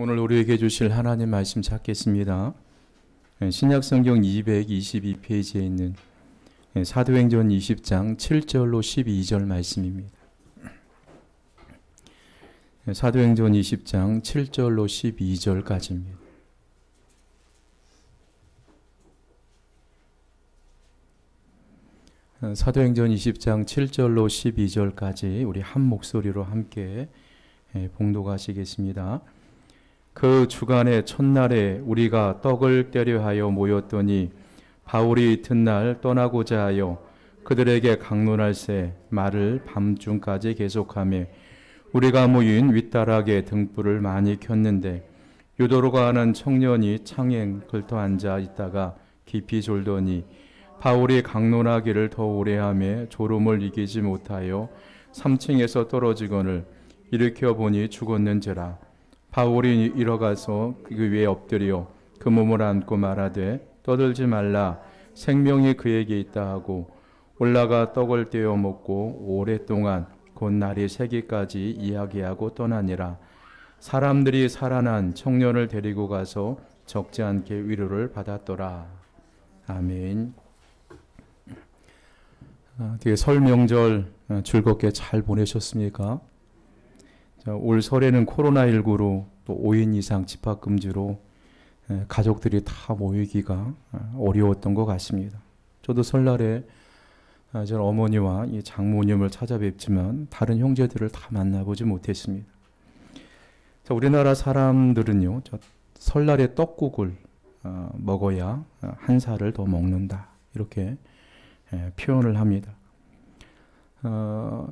오늘 우리에게 주실 하나님 말씀 찾겠습니다. 신약성경 222페이지에 있는 사도행전 20장 7절로 12절 말씀입니다. 사도행전 20장 7절로 12절까지입니다. 사도행전 20장 7절로 12절까지 우리 한 목소리로 함께 봉독하시겠습니다. 그 주간의 첫날에 우리가 떡을 떼려 하여 모였더니 바울이 이튿날 떠나고자 하여 그들에게 강론할새 말을 밤중까지 계속하며 우리가 모인 윗다락에 등불을 많이 켰는데 유도로가 하는 청년이 창행 걸터 앉아 있다가 깊이 졸더니 바울이 강론하기를 더 오래하며 졸음을 이기지 못하여 3층에서 떨어지거늘 일으켜 보니 죽었는지라. 바울이 일어가서 그 위에 엎드려 그 몸을 안고 말하되 떠들지 말라, 생명이 그에게 있다 하고 올라가 떡을 떼어 먹고 오랫동안 곧 날이 새기까지 이야기하고 떠나니라. 사람들이 살아난 청년을 데리고 가서 적지 않게 위로를 받았더라. 아멘. 설 명절 즐겁게 잘 보내셨습니까? 올 설에는 코로나19로 또 5인 이상 집합금지로 가족들이 다 모이기가 어려웠던 것 같습니다. 저도 설날에 저 어머니와 이 장모님을 찾아뵙지만 다른 형제들을 다 만나보지 못했습니다. 우리나라 사람들은요, 설날에 떡국을 먹어야 한 살을 더 먹는다, 이렇게 표현을 합니다.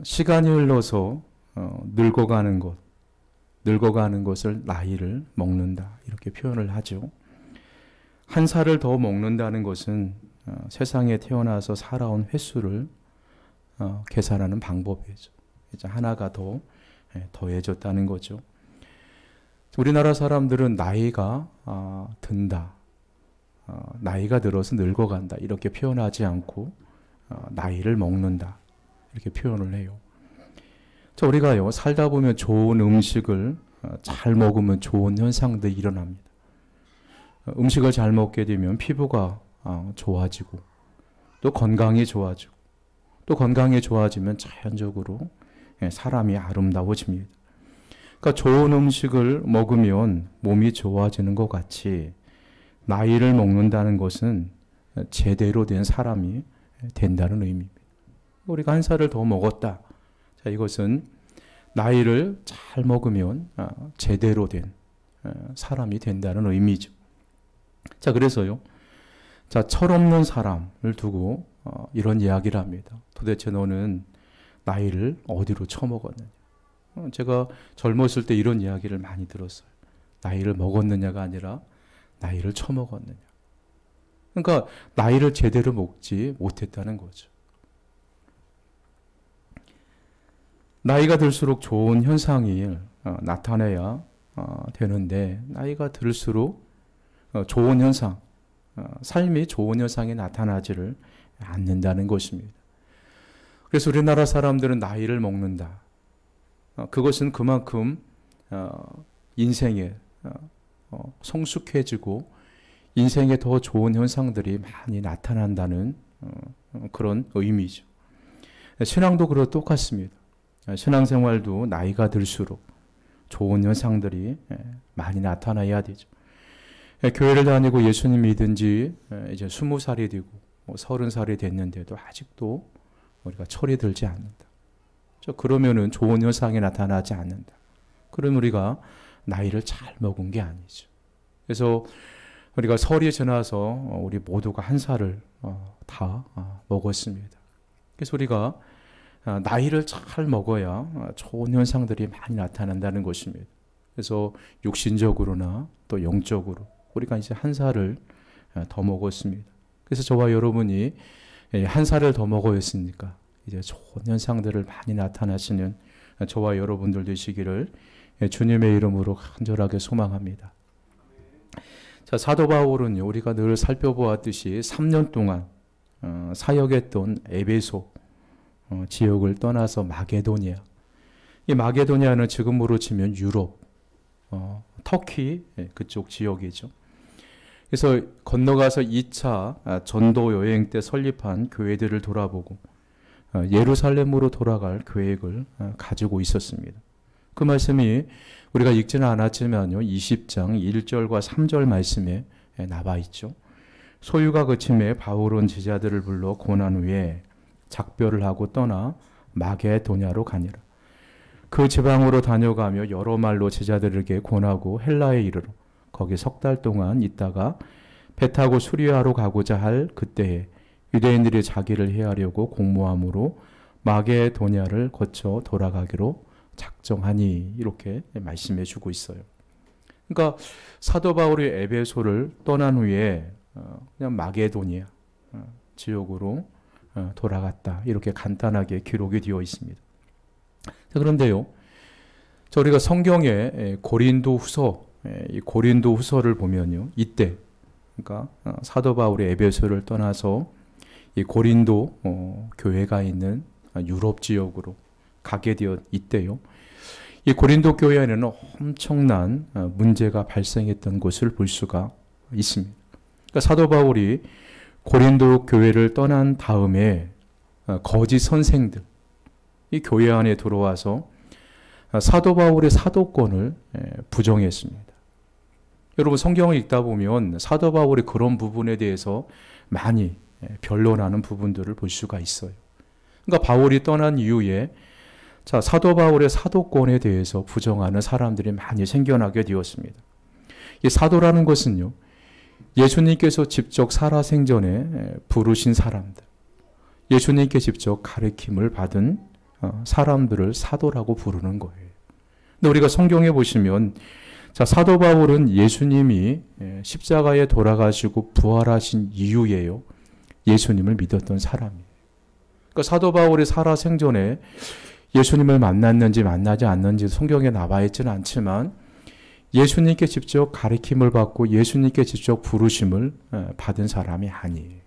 시간이 흘러서 늙어가는 것을 나이를 먹는다, 이렇게 표현을 하죠. 한 살을 더 먹는다는 것은 세상에 태어나서 살아온 횟수를 계산하는 방법이죠. 이제 하나가 더 더해졌다는 거죠. 우리나라 사람들은 나이가 든다, 나이가 들어서 늙어간다, 이렇게 표현하지 않고 나이를 먹는다, 이렇게 표현을 해요. 우리가요, 살다 보면 좋은 음식을 잘 먹으면 좋은 현상들이 일어납니다. 음식을 잘 먹게 되면 피부가 좋아지고 또 건강이 좋아지고 또 건강이 좋아지면 자연적으로 사람이 아름다워집니다. 그러니까 좋은 음식을 먹으면 몸이 좋아지는 것 같이 나이를 먹는다는 것은 제대로 된 사람이 된다는 의미입니다. 우리가 한 살을 더 먹었다. 이것은 나이를 잘 먹으면 제대로 된 사람이 된다는 의미죠. 그래서요, 철없는 사람을 두고 이런 이야기를 합니다. 도대체 너는 나이를 어디로 처먹었느냐. 제가 젊었을 때 이런 이야기를 많이 들었어요. 나이를 먹었느냐가 아니라 나이를 처먹었느냐. 그러니까 나이를 제대로 먹지 못했다는 거죠. 나이가 들수록 좋은 현상이 나타나야 되는데 나이가 들수록 좋은 현상, 삶이 좋은 현상이 나타나지를 않는다는 것입니다. 그래서 우리나라 사람들은 나이를 먹는다. 그것은 그만큼 인생에 성숙해지고 인생에 더 좋은 현상들이 많이 나타난다는 그런 의미죠. 신앙도 그렇고 똑같습니다. 신앙생활도 나이가 들수록 좋은 현상들이 많이 나타나야 되죠. 교회를 다니고 예수님 믿은 지 이제 20살이 되고 30살이 됐는데도 아직도 우리가 철이 들지 않는다. 그러면은 좋은 현상이 나타나지 않는다. 그럼 우리가 나이를 잘 먹은 게 아니죠. 그래서 우리가 설이 지나서 우리 모두가 한 살을 다 먹었습니다. 그래서 우리가 나이를 잘 먹어야 좋은 현상들이 많이 나타난다는 것입니다. 그래서 육신적으로나 또 영적으로 우리가 이제 한 살을 더 먹었습니다. 그래서 저와 여러분이 한 살을 더 먹었으니까 이제 좋은 현상들을 많이 나타나시는 저와 여러분들 되시기를 주님의 이름으로 간절하게 소망합니다. 사도 바울은 우리가 늘 살펴보았듯이 3년 동안 사역했던 에베소 지역을 떠나서 마게도니아, 이 마게도니아는 지금으로 치면 유럽 터키 그쪽 지역이죠. 그래서 건너가서 2차 전도 여행 때 설립한 교회들을 돌아보고 예루살렘으로 돌아갈 계획을 가지고 있었습니다. 그 말씀이 우리가 읽지는 않았지만요. 20장 1절과 3절 말씀에 나와 있죠. 소유가 그침에 바울은 제자들을 불러 고난 후에 작별을 하고 떠나 마게도냐로 가니라. 그 지방으로 다녀가며 여러 말로 제자들에게 권하고 헬라에 이르러 거기 3달 동안 있다가 배 타고 수리아로 가고자 할 그때에 유대인들이 자기를 해하려고 공모함으로 마게도냐를 거쳐 돌아가기로 작정하니 이렇게 말씀해 주고 있어요. 그러니까 사도 바울이 에베소를 떠난 후에 그냥 마게도니아 지역으로 돌아갔다. 이렇게 간단하게 기록이 되어 있습니다. 그런데요. 우리가 성경의 고린도 후서, 이 고린도 후서를 보면요. 이때, 그러니까 사도 바울이 에베소를 떠나서 이 고린도 교회가 있는 유럽 지역으로 가게 되어 이때요. 이 고린도 교회에는 엄청난 문제가 발생했던 것을 볼 수가 있습니다. 그러니까 사도 바울이 고린도 교회를 떠난 다음에 거짓 선생들, 이 교회 안에 들어와서 사도 바울의 사도권을 부정했습니다. 여러분 성경을 읽다 보면 사도 바울이 그런 부분에 대해서 많이 변론하는 부분들을 볼 수가 있어요. 그러니까 바울이 떠난 이후에 사도 바울의 사도권에 대해서 부정하는 사람들이 많이 생겨나게 되었습니다. 이 사도라는 것은요. 예수님께서 직접 살아생전에 부르신 사람들, 예수님께 직접 가르침을 받은 사람들을 사도라고 부르는 거예요. 근데 우리가 성경에 보시면 사도 바울은 예수님이 십자가에 돌아가시고 부활하신 이후에요. 예수님을 믿었던 사람이에요. 그러니까 사도 바울이 살아생전에 예수님을 만났는지 만나지 않는지 성경에 나와 있지는 않지만 예수님께 직접 가르침을 받고 예수님께 직접 부르심을 받은 사람이 아니에요.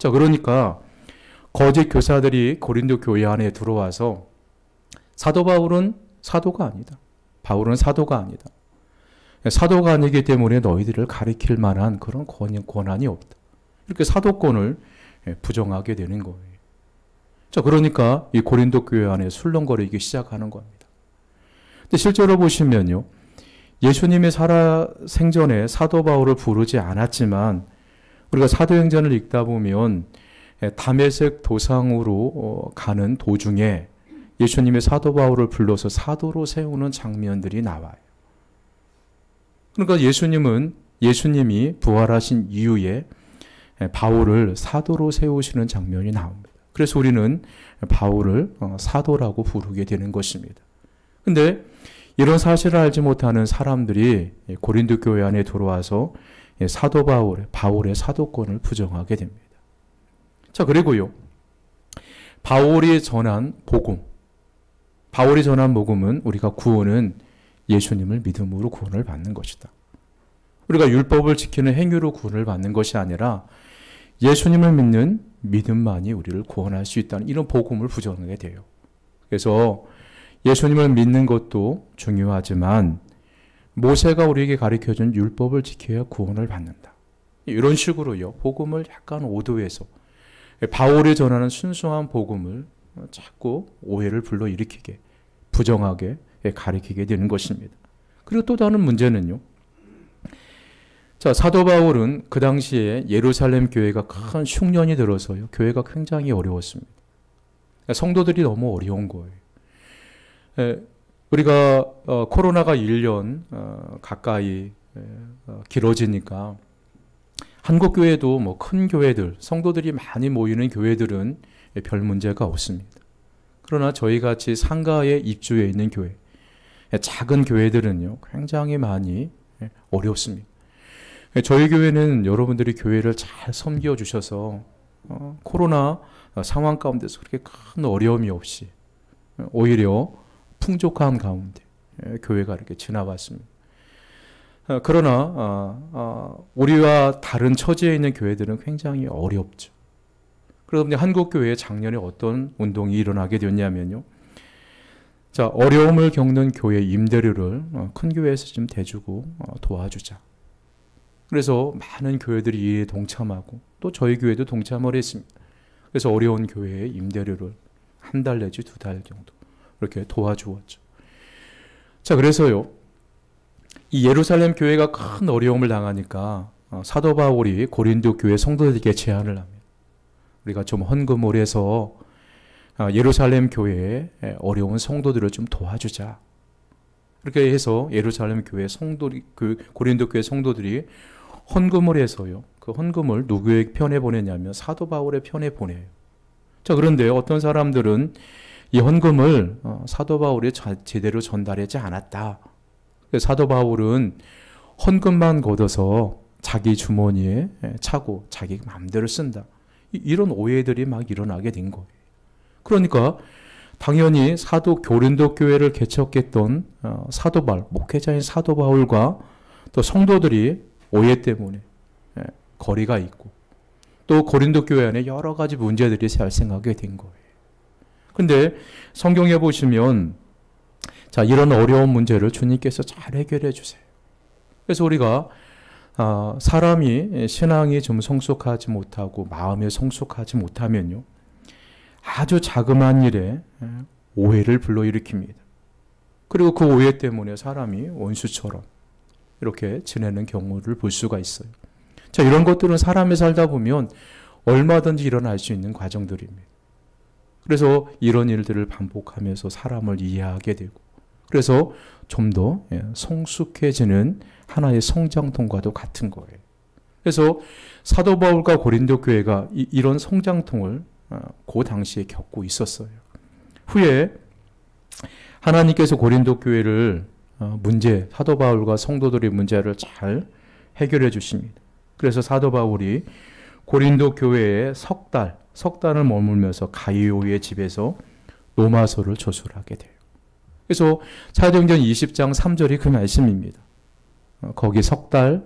그러니까 거짓 교사들이 고린도 교회 안에 들어와서 사도 바울은 사도가 아니다. 바울은 사도가 아니다. 사도가 아니기 때문에 너희들을 가르칠 만한 그런 권한이 없다. 이렇게 사도권을 부정하게 되는 거예요. 그러니까 이 고린도 교회 안에 술렁거리기 시작하는 겁니다. 근데 실제로 보시면요. 예수님의 살아생전에 사도 바울을 부르지 않았지만 우리가 사도행전을 읽다 보면 다메섹 도상으로 가는 도중에 예수님의 사도 바울을 불러서 사도로 세우는 장면들이 나와요. 그러니까 예수님이 부활하신 이후에 바울을 사도로 세우시는 장면이 나옵니다. 그래서 우리는 바울을 사도라고 부르게 되는 것입니다. 근데 이런 사실을 알지 못하는 사람들이 고린도 교회 안에 들어와서 사도 바울의 사도권을 부정하게 됩니다. 그리고요. 바울이 전한 복음은 우리가 구원은 예수님을 믿음으로 구원을 받는 것이다. 우리가 율법을 지키는 행위로 구원을 받는 것이 아니라 예수님을 믿는 믿음만이 우리를 구원할 수 있다는 이런 복음을 부정하게 돼요. 그래서 예수님을 믿는 것도 중요하지만 모세가 우리에게 가르쳐준 율법을 지켜야 구원을 받는다. 이런 식으로요. 복음을 약간 오도해서 바울이 전하는 순수한 복음을 자꾸 오해를 불러일으키게 부정하게 가르치게 되는 것입니다. 그리고 또 다른 문제는요. 사도 바울은 그 당시에 예루살렘 교회가 큰 흉년이 들어서요. 교회가 굉장히 어려웠습니다. 성도들이 너무 어려운 거예요. 우리가 코로나가 1년 가까이 길어지니까 한국 교회도 뭐 큰 교회들, 성도들이 많이 모이는 교회들은 별 문제가 없습니다. 그러나 저희 같이 상가에 입주해 있는 교회, 작은 교회들은요 굉장히 많이 어렵습니다. 저희 교회는 여러분들이 교회를 잘 섬겨주셔서 코로나 상황 가운데서 그렇게 큰 어려움이 없이 오히려 풍족한 가운데 교회가 이렇게 지나왔습니다. 그러나 우리와 다른 처지에 있는 교회들은 굉장히 어렵죠. 그러다 보니 한국 교회에 작년에 어떤 운동이 일어나게 됐냐면요. 자, 어려움을 겪는 교회 임대료를 큰 교회에서 좀 대주고 도와주자. 그래서 많은 교회들이 이에 동참하고 또 저희 교회도 동참을 했습니다. 그래서 어려운 교회의 임대료를 한 달 내지 2달 정도 이렇게 도와주었죠. 자, 그래서요, 이 예루살렘 교회가 큰 어려움을 당하니까 사도 바울이 고린도 교회 성도들에게 제안을 합니다. 우리가 좀 헌금을 해서 예루살렘 교회의 어려운 성도들을 좀 도와주자. 그렇게 해서 예루살렘 교회 성도들이, 고린도 교회 성도들이 헌금을 해서요, 그 헌금을 누구의 편에 보내냐면 사도 바울의 편에 보내요. 자, 그런데 어떤 사람들은 이 헌금을 사도 바울이 제대로 전달하지 않았다. 사도 바울은 헌금만 걷어서 자기 주머니에 차고 자기 마음대로 쓴다. 이런 오해들이 막 일어나게 된 거예요. 그러니까 당연히 고린도 교회를 개척했던 사도 바울, 목회자인 사도 바울과 또 성도들이 오해 때문에 거리가 있고 또 고린도 교회 안에 여러 가지 문제들이 발생하게 된 거예요. 근데 성경에 보시면 자, 이런 어려운 문제를 주님께서 잘 해결해 주세요. 그래서 우리가 사람이 신앙이 좀 성숙하지 못하고 마음에 성숙하지 못하면요, 아주 자그마한 일에 오해를 불러일으킵니다. 그리고 그 오해 때문에 사람이 원수처럼 이렇게 지내는 경우를 볼 수가 있어요. 자, 이런 것들은 사람이 살다 보면 얼마든지 일어날 수 있는 과정들입니다. 그래서 이런 일들을 반복하면서 사람을 이해하게 되고, 그래서 좀 더 성숙해지는 하나의 성장통과도 같은 거예요. 그래서 사도 바울과 고린도 교회가 이런 성장통을 그 당시에 겪고 있었어요. 후에 하나님께서 고린도 교회를 사도 바울과 성도들의 문제를 잘 해결해 주십니다. 그래서 사도 바울이 고린도 교회에 석 달을 머물면서 가이오의 집에서 로마서를 저술하게 돼요. 그래서 사도행전 20장 3절이 그 말씀입니다. 거기 석 달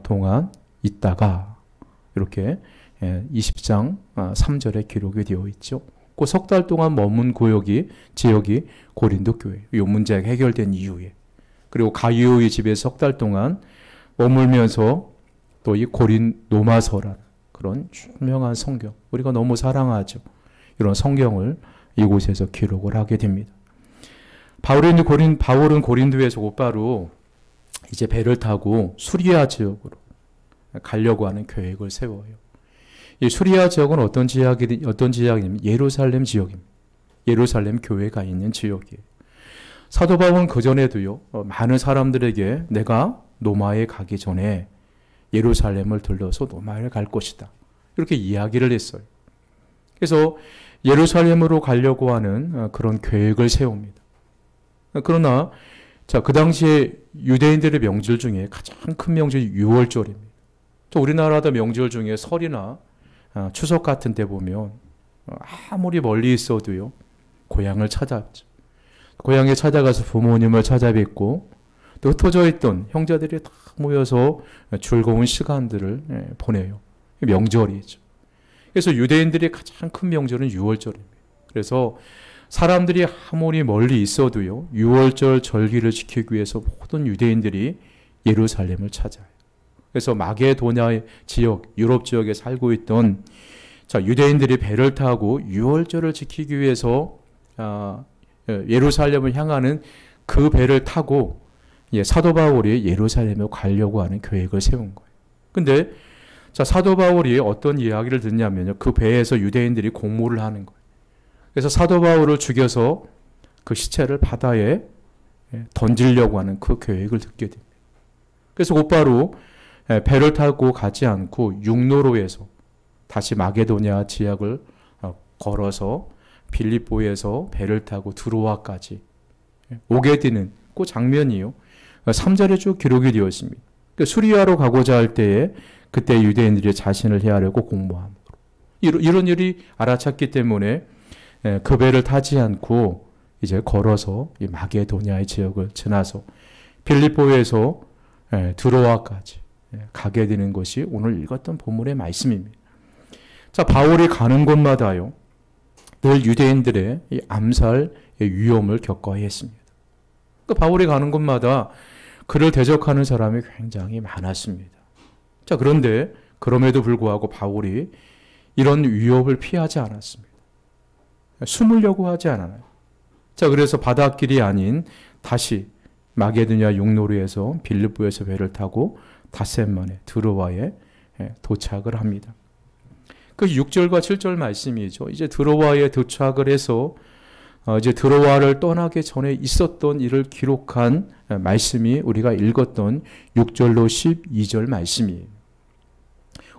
동안 있다가 이렇게 20장 3절에 기록이 되어 있죠. 그 석 달 동안 머문 지역이 고린도 교회. 이 문제가 해결된 이후에. 그리고 가이오의 집에 석 달 동안 머물면서 또 이 로마서라는 그런 유명한 성경, 우리가 너무 사랑하죠. 이런 성경을 이곳에서 기록을 하게 됩니다. 바울은 고린도에서 곧바로 이제 배를 타고 수리아 지역으로 가려고 하는 계획을 세워요. 이 수리아 지역은 어떤 지역이냐면 예루살렘 지역입니다. 예루살렘 교회가 있는 지역이에요. 사도 바울은 그전에도요, 많은 사람들에게 내가 로마에 가기 전에 예루살렘을 들러서 로마에 갈 것이다, 이렇게 이야기를 했어요. 그래서 예루살렘으로 가려고 하는 그런 계획을 세웁니다. 그러나 그 당시에 유대인들의 명절 중에 가장 큰 명절이 6월절입니다. 우리나라도 명절 중에 설이나 추석 같은 데 보면 아무리 멀리 있어도요, 고향을 찾아뵙죠. 고향에 찾아가서 부모님을 찾아뵙고 또 흩어져 있던 형제들이 다 모여서 즐거운 시간들을 보내요. 명절이죠. 그래서 유대인들의 가장 큰 명절은 6월절입니다. 그래서 사람들이 아무리 멀리 있어도요, 6월절 절기를 지키기 위해서 모든 유대인들이 예루살렘을 찾아요. 그래서 마게도냐 지역, 유럽 지역에 살고 있던 유대인들이 배를 타고 6월절을 지키기 위해서 예루살렘을 향하는 그 배를 타고 사도 바울이 예루살렘에 가려고 하는 계획을 세운 거예요. 근데 사도 바울이 어떤 이야기를 듣냐면요, 그 배에서 유대인들이 공모를 하는 거예요. 그래서 사도 바울을 죽여서 그 시체를 바다에 던지려고 하는 그 계획을 듣게 됩니다. 그래서 곧바로 배를 타고 가지 않고 육로로에서 다시 마게도냐 지역을 걸어서 빌립보에서 배를 타고 드로아까지 오게 되는 그 장면이요, 3절에 쭉 기록이 되어 있습니다. 수리아로 가고자 할 때에 그때 유대인들이 자신을 해하려고 공모함으로 이런 일이 알아챘기 때문에 그 배를 타지 않고 이제 걸어서 이 마게도냐의 지역을 지나서 빌립보에서 드로아까지 가게 되는 것이 오늘 읽었던 본문의 말씀입니다. 바울이 가는 곳마다요, 늘 유대인들의 이 암살의 위험을 겪어야 했습니다. 그러니까 바울이 가는 곳마다 그를 대적하는 사람이 굉장히 많았습니다. 자, 그런데 그럼에도 불구하고 바울이 이런 위협을 피하지 않았습니다. 숨으려고 하지 않아요. 자, 그래서 바닷길이 아닌 다시 마게도냐 용노루에서 빌립보에서 배를 타고 닷새 만에 드로아에 도착을 합니다. 그 6절과 7절 말씀이죠. 이제 드로아에 도착을 해서 이제 드로아를 떠나기 전에 있었던 일을 기록한 말씀이 우리가 읽었던 6절로 12절 말씀이에요.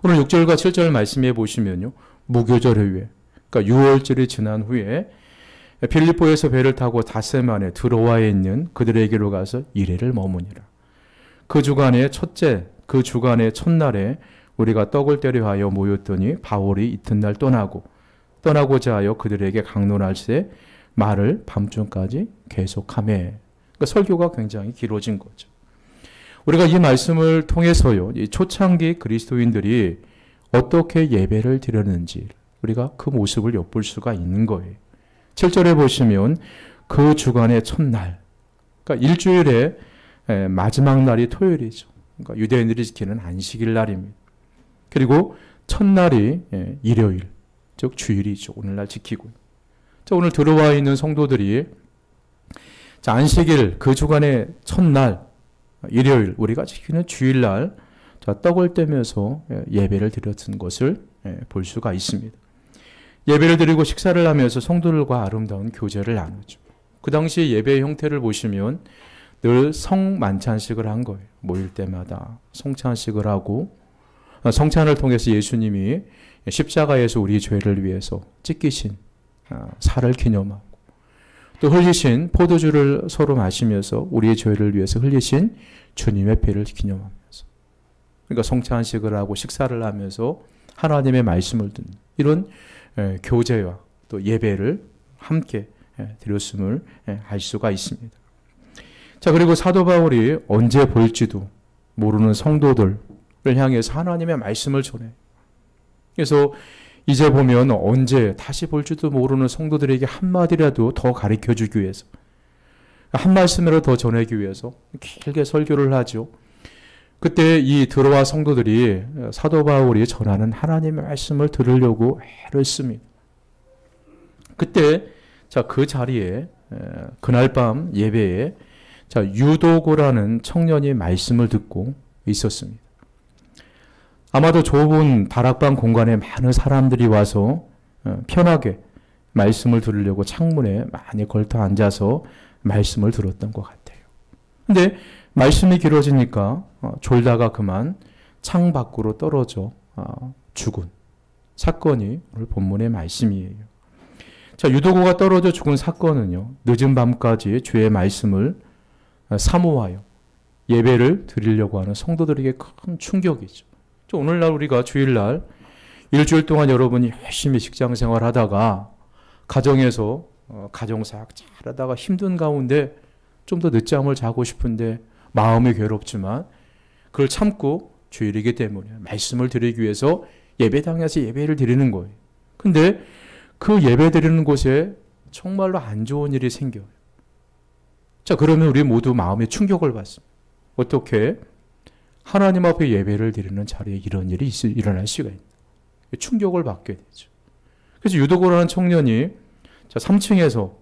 오늘 6절과 7절 말씀에 보시면요. 무교절 후에, 그러니까 6월절이 지난 후에 빌립보에서 배를 타고 닷새 만에 드로아에 있는 그들에게로 가서 이레를 머무니라. 그 주간의 첫날에 우리가 떡을 때려 하여 모였더니 바울이 이튿날 떠나고자 하여 그들에게 강론할세 말을 밤중까지 계속하며. 그러니까 설교가 굉장히 길어진 거죠. 우리가 이 말씀을 통해서요, 이 초창기 그리스도인들이 어떻게 예배를 드렸는지 우리가 그 모습을 엿볼 수가 있는 거예요. 7절에 보시면 그 주간의 첫날, 그러니까 일주일의 마지막 날이 토요일이죠. 그러니까 유대인들이 지키는 안식일 날입니다. 그리고 첫날이 일요일, 즉 주일이죠. 오늘날 지키고. 자, 오늘 들어와 있는 성도들이 자, 안식일 그 주간의 첫날 일요일 우리가 지키는 주일날 자, 떡을 떼면서 예배를 드렸던 것을 볼 수가 있습니다. 예배를 드리고 식사를 하면서 성도들과 아름다운 교제를 나누죠. 그 당시 예배의 형태를 보시면 늘 성만찬식을 한 거예요. 모일 때마다 성찬식을 하고 성찬을 통해서 예수님이 십자가에서 우리 죄를 위해서 찢기신 살을 기념하고 또 흘리신 포도주를 서로 마시면서 우리의 죄를 위해서 흘리신 주님의 피를 기념하면서, 그러니까 성찬식을 하고 식사를 하면서 하나님의 말씀을 듣는 이런 교제와 또 예배를 함께 드렸음을 알 수가 있습니다. 자, 그리고 사도 바울이 언제 볼지도 모르는 성도들을 향해서 하나님의 말씀을 전해요. 그래서 이제 보면 언제 다시 볼지도 모르는 성도들에게 한마디라도 더 가르쳐주기 위해서, 한 말씀이라도 더 전하기 위해서 길게 설교를 하죠. 그때 이 드로아 성도들이 사도 바울이 전하는 하나님의 말씀을 들으려고 애를 씁니다. 그때 자, 그 자리에 그날 밤 예배에 자, 유도고라는 청년이 말씀을 듣고 있었습니다. 아마도 좁은 다락방 공간에 많은 사람들이 와서 편하게 말씀을 들으려고 창문에 많이 걸터 앉아서 말씀을 들었던 것 같아요. 근데 말씀이 길어지니까 졸다가 그만 창 밖으로 떨어져 죽은 사건이 오늘 본문의 말씀이에요. 자, 유도고가 떨어져 죽은 사건은요, 늦은 밤까지 주의 말씀을 사모하여 예배를 드리려고 하는 성도들에게 큰 충격이죠. 오늘날 우리가 주일날 일주일 동안 여러분이 열심히 직장 생활하다가 가정에서 가정사역 잘하다가 힘든 가운데 좀 더 늦잠을 자고 싶은데 마음이 괴롭지만 그걸 참고 주일이기 때문에 말씀을 드리기 위해서 예배당에서 예배를 드리는 거예요. 근데 그 예배 드리는 곳에 정말로 안 좋은 일이 생겨요. 자, 그러면 우리 모두 마음의 충격을 받습니다. 어떻게 하나님 앞에 예배를 드리는 자리에 이런 일이 일어날 수가 있나. 충격을 받게 되죠. 그래서 유도고라는 청년이 3층에서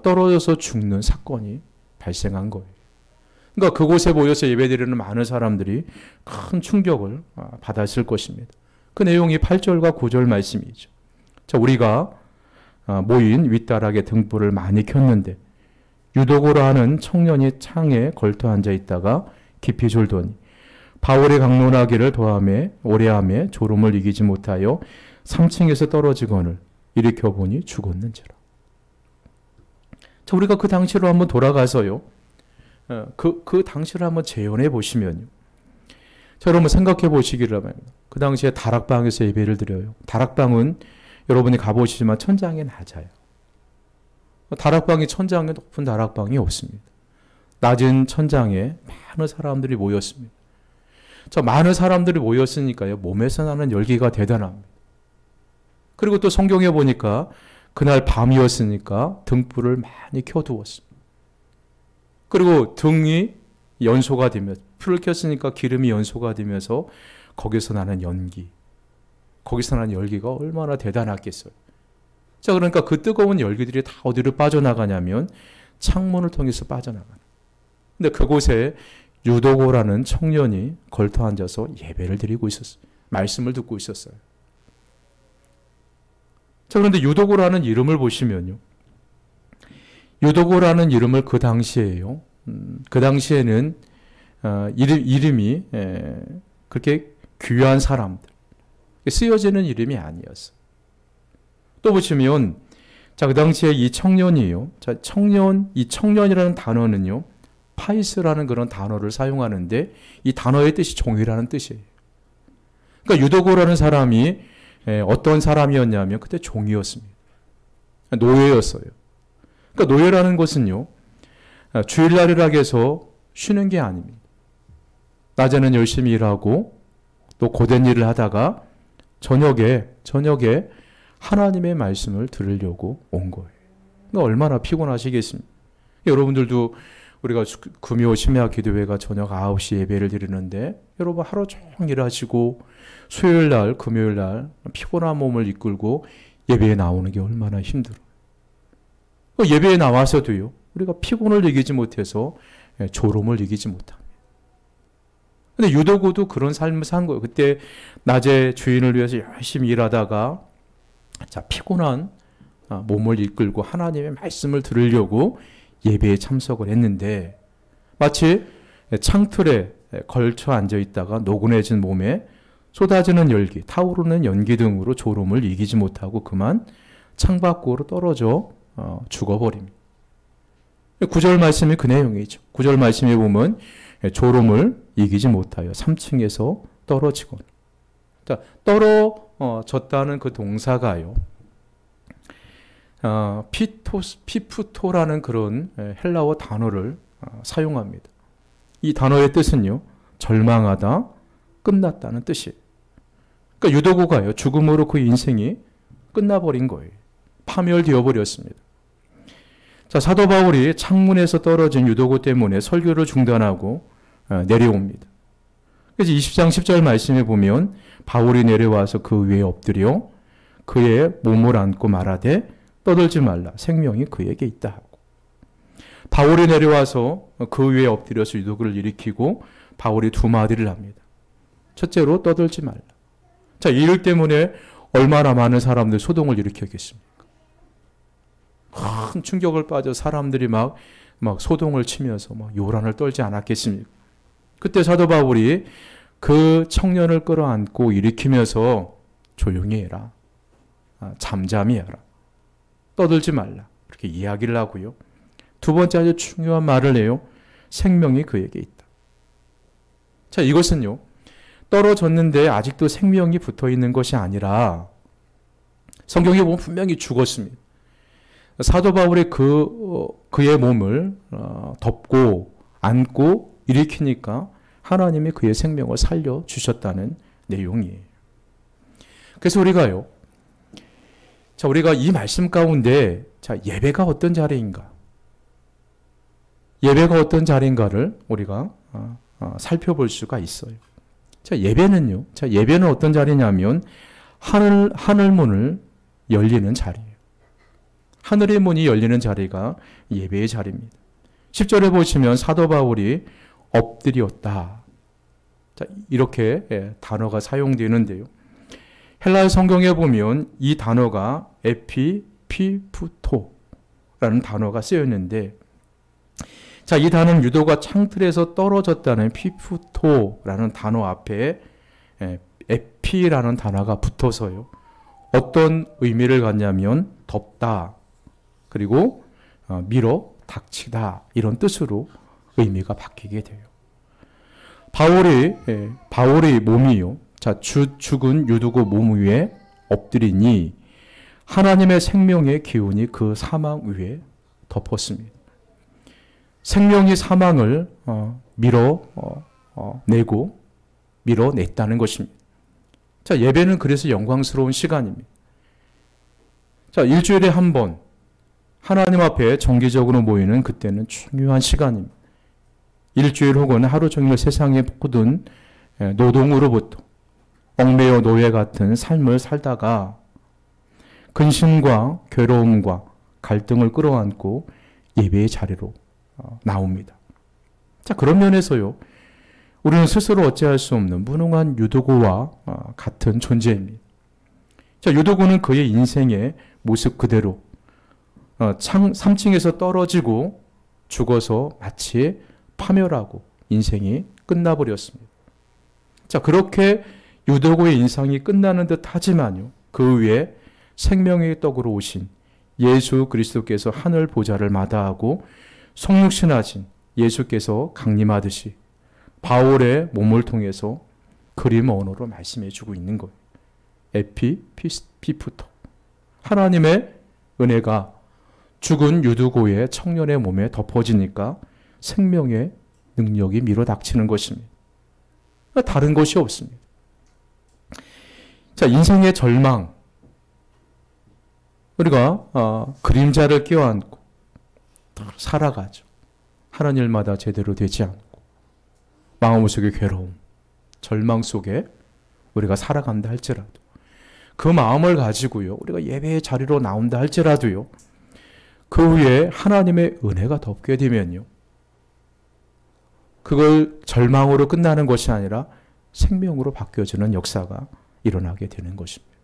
떨어져서 죽는 사건이 발생한 거예요. 그러니까 그곳에 모여서 예배드리는 많은 사람들이 큰 충격을 받았을 것입니다. 그 내용이 8절과 9절 말씀이죠. 자, 우리가 모인 윗다락에 등불을 많이 켰는데 유도고라 하는 청년이 창에 걸터 앉아 있다가 깊이 졸더니 바울이 강론하기를 더하매 오래하매 졸음을 이기지 못하여 3층에서 떨어지거늘 일으켜 보니 죽었는지라. 자, 우리가 그 당시로 한번 돌아가서요. 그 당시를 한번 재현해 보시면요. 자, 여러분 생각해 보시기를 바랍니다. 그 당시에 다락방에서 예배를 드려요. 다락방은 여러분이 가보시지만 천장이 낮아요. 다락방이 천장에 높은 다락방이 없습니다. 낮은 천장에 많은 사람들이 모였습니다. 자, 많은 사람들이 모였으니까요. 몸에서 나는 열기가 대단합니다. 그리고 또 성경에 보니까 그날 밤이었으니까 등불을 많이 켜두었습니다. 그리고 등이 연소가 되면서, 불을 켰으니까 기름이 연소가 되면서 거기서 나는 연기, 거기서 나는 열기가 얼마나 대단했겠어요. 자, 그러니까 그 뜨거운 열기들이 다 어디로 빠져나가냐면 창문을 통해서 빠져나가는. 근데 그곳에 유도고라는 청년이 걸터 앉아서 예배를 드리고 있었어요. 말씀을 듣고 있었어요. 자, 그런데 유도고라는 이름을 보시면요. 유도고라는 이름을 그 당시에요. 그 당시에는 이름이 그렇게 귀한 사람들, 쓰여지는 이름이 아니었어요. 또 보시면, 자, 그 당시에 이 청년이요. 자, 이 청년이라는 단어는요, 파이스라는 그런 단어를 사용하는데, 이 단어의 뜻이 종이라는 뜻이에요. 그러니까 유도고라는 사람이 어떤 사람이었냐면, 그때 종이었습니다. 노예였어요. 그러니까 노예라는 것은요, 주일날이라고 해서 쉬는 게 아닙니다. 낮에는 열심히 일하고, 또 고된 일을 하다가, 저녁에 하나님의 말씀을 들으려고 온 거예요. 그러니까 얼마나 피곤하시겠습니까? 여러분들도 우리가 금요 심야 기도회가 저녁 9시 예배를 드리는데 여러분 하루 종일 하시고 수요일 날, 금요일 날 피곤한 몸을 이끌고 예배에 나오는 게 얼마나 힘들어요. 예배에 나와서도요. 우리가 피곤을 이기지 못해서 졸음을 이기지 못합니다. 근데 유도고도 그런 삶을 산 거예요. 그때 낮에 주인을 위해서 열심히 일하다가 자, 피곤한 몸을 이끌고 하나님의 말씀을 들으려고 예배에 참석을 했는데 마치 창틀에 걸쳐 앉아 있다가 노곤해진 몸에 쏟아지는 열기, 타오르는 연기 등으로 졸음을 이기지 못하고 그만 창밖으로 떨어져 죽어버립니다. 9절 말씀이 그 내용이죠. 9절 말씀에 보면 졸음을 이기지 못하여 3층에서 떨어지곤. 자, 떨어졌다는 그 동사가요. 피프토라는 그런 헬라어 단어를 사용합니다. 이 단어의 뜻은요. 절망하다, 끝났다는 뜻이에요. 그러니까 유도고가요. 죽음으로 그 인생이 끝나버린 거예요. 파멸되어 버렸습니다. 자, 사도 바울이 창문에서 떨어진 유도고 때문에 설교를 중단하고 내려옵니다. 그래서 20장 10절 말씀에 보면 바울이 내려와서 그 위에 엎드려 그의 몸을 안고 말하되 떠들지 말라 생명이 그에게 있다 하고 바울이 내려와서 그 위에 엎드려서 유도고를 일으키고 바울이 두 마디를 합니다. 첫째로 떠들지 말라. 자, 이 일 때문에 얼마나 많은 사람들 소동을 일으켰겠습니까? 큰 충격을 빠져 사람들이 막 소동을 치면서 막 요란을 떨지 않았겠습니까? 그때 사도 바울이 그 청년을 끌어안고 일으키면서 조용히 해라. 잠잠히 해라. 떠들지 말라. 그렇게 이야기를 하고요. 두 번째 아주 중요한 말을 해요. 생명이 그에게 있다. 자, 이것은요. 떨어졌는데 아직도 생명이 붙어 있는 것이 아니라 성경에 보면 분명히 죽었습니다. 사도 바울이 그의 몸을 덮고 안고 일으키니까 하나님이 그의 생명을 살려주셨다는 내용이에요. 그래서 우리가요. 자, 우리가 이 말씀 가운데 자, 예배가 어떤 자리인가? 예배가 어떤 자리인가를 우리가 살펴볼 수가 있어요. 자, 예배는요. 자, 예배는 어떤 자리냐면 하늘 문을 열리는 자리예요. 하늘의 문이 열리는 자리가 예배의 자리입니다. 10절에 보시면 사도 바울이 엎드렸다. 자, 이렇게 단어가 사용되는데요. 헬라어 성경에 보면 이 단어가 에피피푸토라는 단어가 쓰여 있는데 자, 이 단어는 유도가 창틀에서 떨어졌다는 피푸토라는 단어 앞에 에피라는 단어가 붙어서요. 어떤 의미를 갖냐면 덮다 그리고 밀어 닥치다 이런 뜻으로 의미가 바뀌게 돼요. 바울의 몸이요. 자, 죽은 유두고 몸 위에 엎드리니 하나님의 생명의 기운이 그 사망 위에 덮었습니다. 생명이 사망을 밀어냈다는 것입니다. 자, 예배는 그래서 영광스러운 시간입니다. 자, 일주일에 한 번 하나님 앞에 정기적으로 모이는 그때는 중요한 시간입니다. 일주일 혹은 하루 종일 세상의 모든 노동으로부터 얽매여 노예 같은 삶을 살다가 근심과 괴로움과 갈등을 끌어안고 예배의 자리로 나옵니다. 자, 그런 면에서요, 우리는 스스로 어찌할 수 없는 무능한 유도구와 같은 존재입니다. 자, 유도구는 그의 인생의 모습 그대로 3층에서 떨어지고 죽어서 마치 파멸하고 인생이 끝나버렸습니다. 자, 그렇게 유도구의 인생이 끝나는 듯 하지만요, 그 위에 생명의 떡으로 오신 예수 그리스도께서 하늘 보좌를 마다하고 성육신하신 예수께서 강림하듯이 바울의 몸을 통해서 그림 언어로 말씀해 주고 있는 거예요. 에피피푸토. 하나님의 은혜가 죽은 유두고의 청년의 몸에 덮어지니까 생명의 능력이 밀어닥치는 것입니다. 다른 것이 없습니다. 자, 인생의 절망. 우리가 그림자를 껴안고 살아가죠. 하는 일마다 제대로 되지 않고 마음속의 괴로움, 절망 속에 우리가 살아간다 할지라도 그 마음을 가지고요, 우리가 예배의 자리로 나온다 할지라도요, 그 위에 하나님의 은혜가 덮게 되면요, 그걸 절망으로 끝나는 것이 아니라 생명으로 바뀌어지는 역사가 일어나게 되는 것입니다.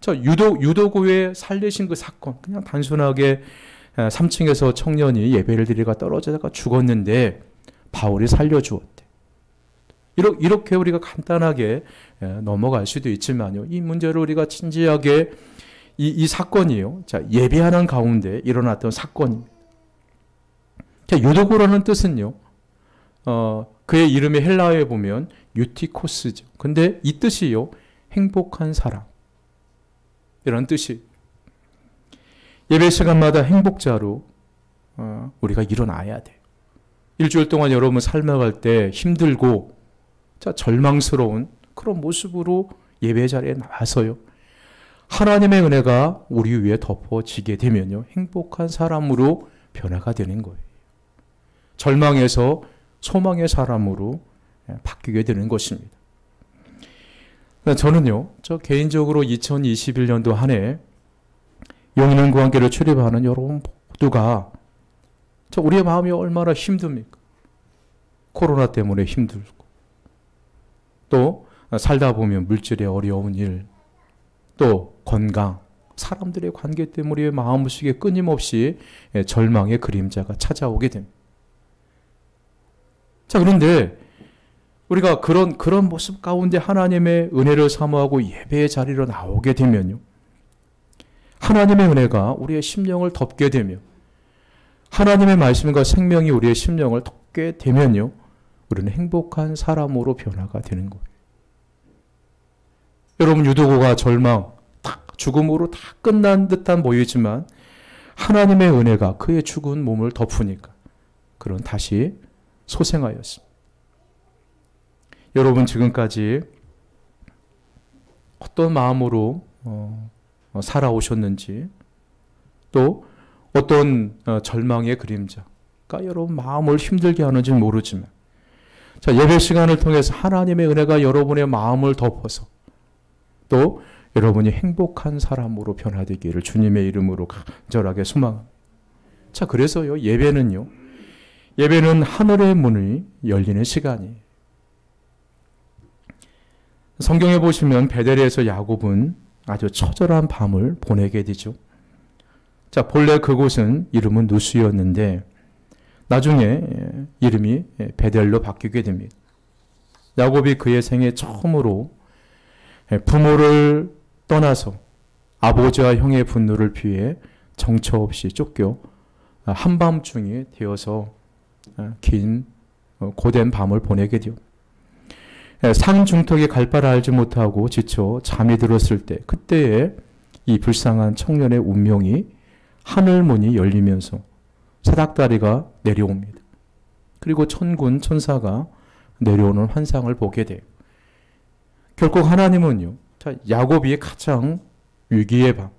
자, 유도구에 살리신 그 사건, 그냥 단순하게 3층에서 청년이 예배를 드리다가 떨어지다가 죽었는데 바울이 살려주었대. 이렇게 우리가 간단하게 넘어갈 수도 있지만요, 이 문제를 우리가 진지하게 이 사건이요, 자, 예배하는 가운데 일어났던 사건입니다. 자, 유도구라는 뜻은요, 그의 이름의 헬라어에 보면 유티코스죠. 근데 이 뜻이요, 행복한 사람, 이런 뜻이. 예배 시간마다 행복자로 우리가 일어나야 돼요. 일주일 동안 여러분 삶아갈 때 힘들고, 자, 절망스러운 그런 모습으로 예배 자리에 나와서요, 하나님의 은혜가 우리 위에 덮어지게 되면요, 행복한 사람으로 변화가 되는 거예요. 절망에서 소망의 사람으로 바뀌게 되는 것입니다. 저는요, 저 개인적으로 2021년도 한 해 영인은 구한교를 출입하는 여러분 모두가 우리의 마음이 얼마나 힘듭니까? 코로나 때문에 힘들고, 또 살다 보면 물질의 어려운 일, 또 건강, 사람들의 관계 때문에 우리의 마음속에 끊임없이 절망의 그림자가 찾아오게 됩니다. 자, 그런데 우리가 그런 모습 가운데 하나님의 은혜를 사모하고 예배의 자리로 나오게 되면요, 하나님의 은혜가 우리의 심령을 덮게 되며 하나님의 말씀과 생명이 우리의 심령을 덮게 되면요, 우리는 행복한 사람으로 변화가 되는 거예요. 여러분, 유도구가 절망, 죽음으로 다 끝난 듯한 보이지만 하나님의 은혜가 그의 죽은 몸을 덮으니까 그는 다시 소생하였습니다. 여러분, 지금까지 어떤 마음으로 살아오셨는지, 또 어떤 절망의 그림자가 여러분 마음을 힘들게 하는지 모르지만, 자, 예배 시간을 통해서 하나님의 은혜가 여러분의 마음을 덮어서 또 여러분이 행복한 사람으로 변화되기를 주님의 이름으로 간절하게 소망합니다. 자, 그래서요, 예배는 하늘의 문이 열리는 시간이에요. 성경에 보시면 베델에서 야곱은 아주 처절한 밤을 보내게 되죠. 자, 본래 그곳은 이름은 누수였는데 나중에 이름이 베델로 바뀌게 됩니다. 야곱이 그의 생애 처음으로 부모를 떠나서 아버지와 형의 분노를 피해 정처 없이 쫓겨 한밤중이 되어서 긴 고된 밤을 보내게 되요. 산 중턱에 갈 바를 알지 못하고 지쳐 잠이 들었을 때, 그때에 이 불쌍한 청년의 운명이 하늘문이 열리면서 사닥다리가 내려옵니다. 그리고 천군 천사가 내려오는 환상을 보게 돼요. 결국 하나님은요, 야곱이 가장 위기의 밤,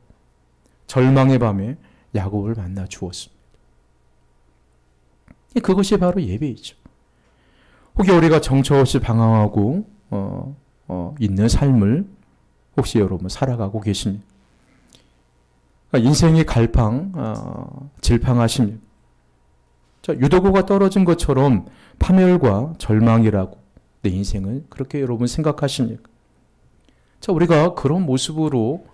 절망의 밤에 야곱을 만나 주었습니다. 그것이 바로 예배이죠. 혹시 우리가 정처 없이 방황하고 있는 삶을 혹시 여러분 살아가고 계십니까? 인생이 질팡하십니까? 유도구가 떨어진 것처럼 파멸과 절망이라고 내 인생은 그렇게 여러분 생각하십니까? 우리가 그런 모습으로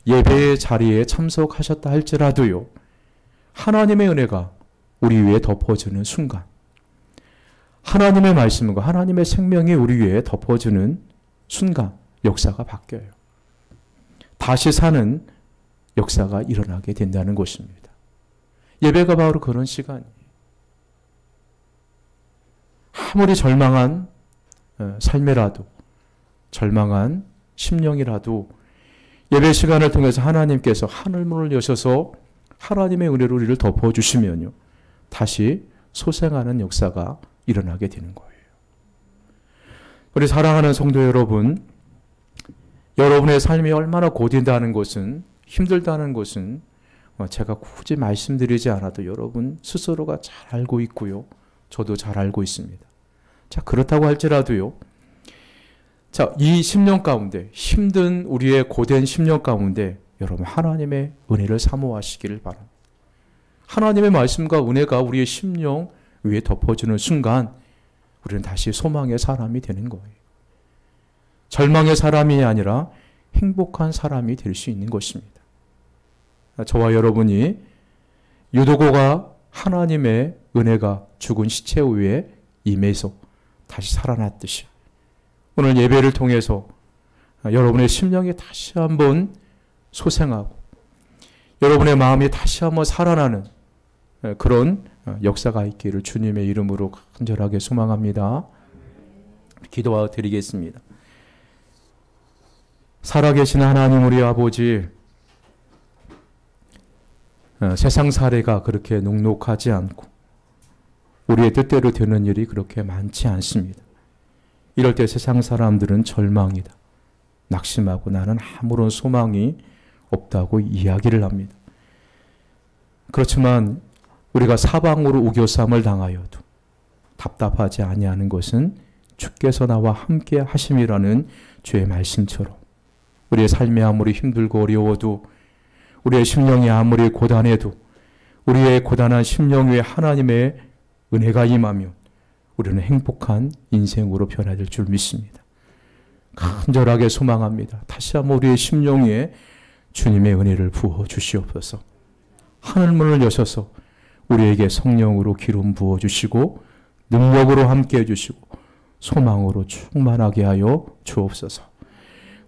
예배의 자리에 참석하셨다 할지라도요, 하나님의 은혜가 우리 위에 덮어주는 순간, 하나님의 말씀과 하나님의 생명이 우리 위에 덮어주는 순간 역사가 바뀌어요. 다시 사는 역사가 일어나게 된다는 것입니다. 예배가 바로 그런 시간이에요. 아무리 절망한 삶이라도, 절망한 심령이라도 예배 시간을 통해서 하나님께서 하늘문을 여셔서 하나님의 은혜로 우리를 덮어주시면요, 다시 소생하는 역사가 일어나게 되는 거예요. 우리 사랑하는 성도 여러분, 여러분의 삶이 얼마나 고된다는 것은, 힘들다는 것은 제가 굳이 말씀드리지 않아도 여러분 스스로가 잘 알고 있고요, 저도 잘 알고 있습니다. 그렇다고 할지라도요, 이 10년 가운데, 힘든 우리의 고된 10년 가운데 여러분 하나님의 은혜를 사모하시기를 바랍니다. 하나님의 말씀과 은혜가 우리의 심령 위에 덮어주는 순간 우리는 다시 소망의 사람이 되는 거예요. 절망의 사람이 아니라 행복한 사람이 될 수 있는 것입니다. 저와 여러분이 유도고가 하나님의 은혜가 죽은 시체 위에 임해서 다시 살아났듯이 오늘 예배를 통해서 여러분의 심령이 다시 한번 소생하고 여러분의 마음이 다시 한번 살아나는 그런 역사가 있기를 주님의 이름으로 간절하게 소망합니다. 기도드리겠습니다. 살아계신 하나님 우리 아버지, 세상 사례가 그렇게 녹록하지 않고 우리의 뜻대로 되는 일이 그렇게 많지 않습니다. 이럴 때 세상 사람들은 절망이다, 낙심하고 나는 아무런 소망이 없다고 이야기를 합니다. 그렇지만 우리가 사방으로 우겨쌈을 당하여도 답답하지 아니하는 것은 주께서 나와 함께 하심이라는 주의 말씀처럼 우리의 삶이 아무리 힘들고 어려워도, 우리의 심령이 아무리 고단해도 우리의 고단한 심령 위에 하나님의 은혜가 임하면 우리는 행복한 인생으로 변화될 줄 믿습니다. 간절하게 소망합니다. 다시 한번 우리의 심령 위에 주님의 은혜를 부어 주시옵소서. 하늘문을 여셔서 우리에게 성령으로 기름 부어 주시고 능력으로 함께 해주시고 소망으로 충만하게 하여 주옵소서.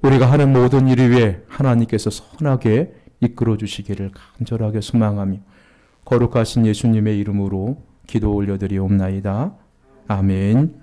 우리가 하는 모든 일 위에 하나님께서 선하게 이끌어 주시기를 간절하게 소망하며 거룩하신 예수님의 이름으로 기도 올려드리옵나이다. 아멘.